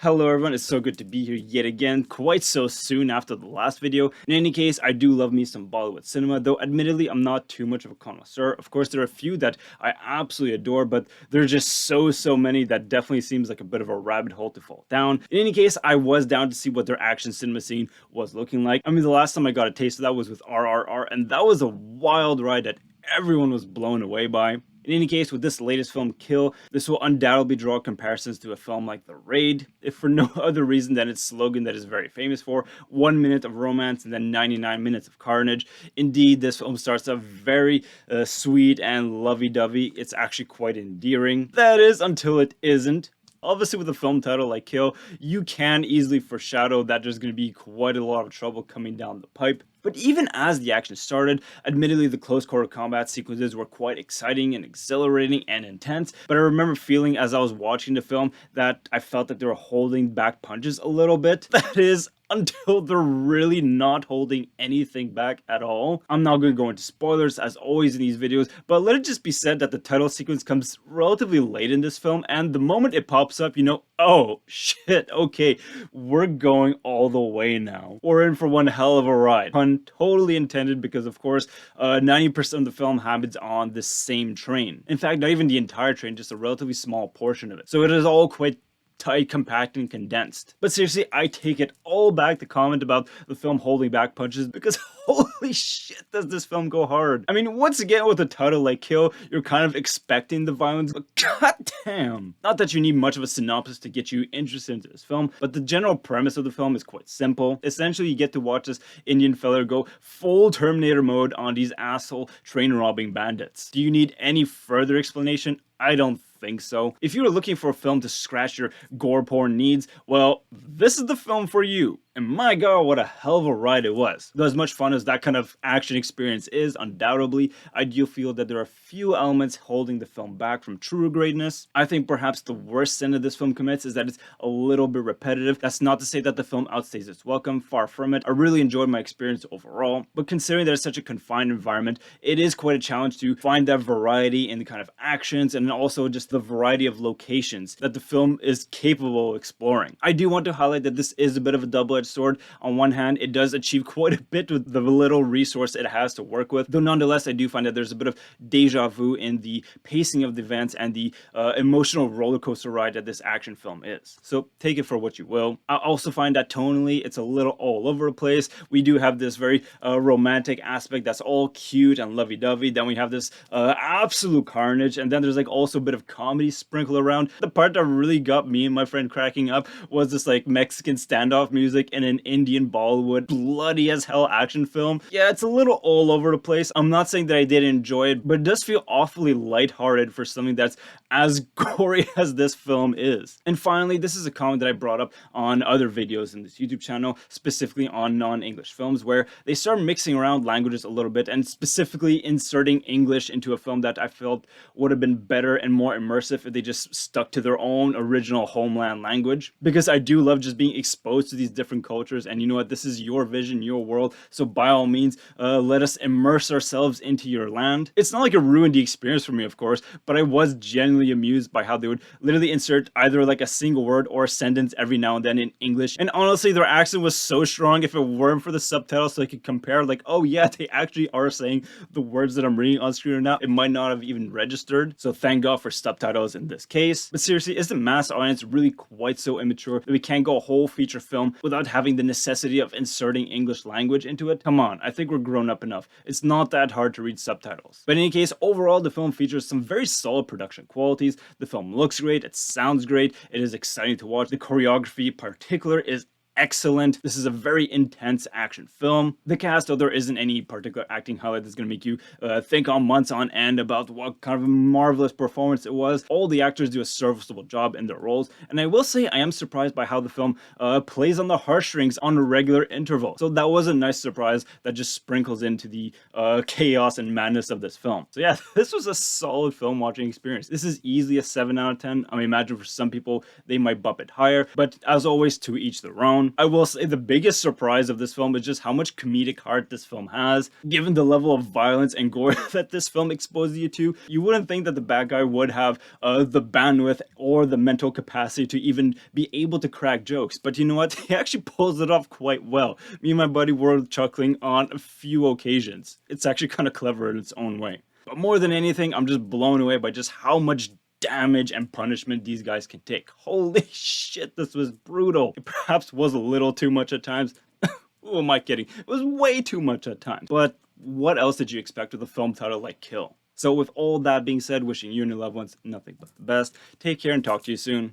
Hello everyone, it's so good to be here yet again, quite so soon after the last video. In any case, I do love me some Bollywood cinema, though admittedly I'm not too much of a connoisseur. Of course, there are a few that I absolutely adore, but there are just so many that definitely seems like a bit of a rabbit hole to fall down. In any case, I was down to see what their action cinema scene was looking like. I mean, the last time I got a taste of that was with RRR, and that was a wild ride that everyone was blown away by. In any case, with this latest film, Kill, this will undoubtedly draw comparisons to a film like The Raid, if for no other reason than its slogan that is very famous for, 1 minute of romance and then 99 minutes of carnage. Indeed, this film starts off very sweet and lovey-dovey. It's actually quite endearing. That is, until it isn't. Obviously, with a film title like Kill, you can easily foreshadow that there's going to be quite a lot of trouble coming down the pipe. But even as the action started, admittedly the close quarter combat sequences were quite exciting and exhilarating and intense, but I remember feeling as I was watching the film that I felt that they were holding back punches a little bit. That is, until they're really not holding anything back at all. I'm not going to go into spoilers as always in these videos, but let it just be said that the title sequence comes relatively late in this film, and the moment it pops up, you know, oh shit, okay, we're going all the way now. We're in for one hell of a ride. Pun totally intended, because of course 90% of the film happens on the same train. In fact, not even the entire train, just a relatively small portion of it. So it is all quite tight, compact, and condensed. But seriously, I take it all back, the comment about the film holding back punches, because holy shit does this film go hard. I mean, once again, with a title like Kill, you're kind of expecting the violence, but goddamn. Not that you need much of a synopsis to get you interested into this film, but the general premise of the film is quite simple. Essentially, you get to watch this Indian fella go full Terminator mode on these asshole train robbing bandits. Do you need any further explanation? I don't think so. If you were looking for a film to scratch your gore porn needs, well, this is the film for you. And my god, what a hell of a ride it was. Though as much fun as that kind of action experience is, undoubtedly, I do feel that there are a few elements holding the film back from true greatness. I think perhaps the worst sin that this film commits is that it's a little bit repetitive. That's not to say that the film outstays its welcome, far from it. I really enjoyed my experience overall, but considering that it's such a confined environment, it is quite a challenge to find that variety in the kind of actions and also just the variety of locations that the film is capable of exploring. I do want to highlight that this is a bit of a double-edged sword. On one hand, it does achieve quite a bit with the little resource it has to work with, though nonetheless I do find that there's a bit of deja vu in the pacing of the events and the emotional roller coaster ride that this action film is. So take it for what you will. I also find that tonally it's a little all over the place. We do have this very romantic aspect that's all cute and lovey-dovey, then we have this absolute carnage, and then there's like also a bit of comedy sprinkled around. The part that really got me and my friend cracking up was this like Mexican standoff music in an Indian Bollywood bloody as hell action film. Yeah, it's a little all over the place. I'm not saying that I didn't enjoy it, but it does feel awfully lighthearted for something that's as gory as this film is. And finally, this is a comment that I brought up on other videos in this YouTube channel, specifically on non-English films, where they start mixing around languages a little bit and specifically inserting English into a film that I felt would have been better and more immersive if they just stuck to their own original homeland language. Because I do love just being exposed to these different cultures, and you know what, this is your vision, your world, so by all means let us immerse ourselves into your land. It's not like it ruined the experience for me, of course, but I was genuinely amused by how they would literally insert either like a single word or a sentence every now and then in English, and honestly their accent was so strong, if it weren't for the subtitles so I could compare like, oh yeah, they actually are saying the words that I'm reading on screen right now, it might not have even registered, so thank god for subtitles in this case. But seriously, is the mass audience really quite so immature that we can't go a whole feature film without having the necessity of inserting English language into it? Come on, I think we're grown up enough. It's not that hard to read subtitles. But in any case, overall the film features some very solid production qualities. The film looks great, it sounds great, it is exciting to watch. The choreography in particular is excellent. This is a very intense action film. The cast, though there isn't any particular acting highlight that's going to make you think on months on end about what kind of a marvelous performance it was, all the actors do a serviceable job in their roles, and I will say I am surprised by how the film plays on the heartstrings on a regular interval. So that was a nice surprise that just sprinkles into the chaos and madness of this film. So yeah, this was a solid film watching experience. This is easily a 7 out of 10. I imagine for some people they might bump it higher, but as always, to each their own. film. I will say the biggest surprise of this film is just how much comedic heart this film has. Given the level of violence and gore that this film exposes you to, you wouldn't think that the bad guy would have the bandwidth or the mental capacity to even be able to crack jokes. But you know what? He actually pulls it off quite well. Me and my buddy were chuckling on a few occasions. It's actually kind of clever in its own way. But more than anything, I'm just blown away by just how much damage and punishment these guys can take. Holy shit, this was brutal. It perhaps was a little too much at times. Who am I kidding? It was way too much at times. But what else did you expect with a film title like Kill? So with all that being said, wishing you and your loved ones nothing but the best. Take care and talk to you soon.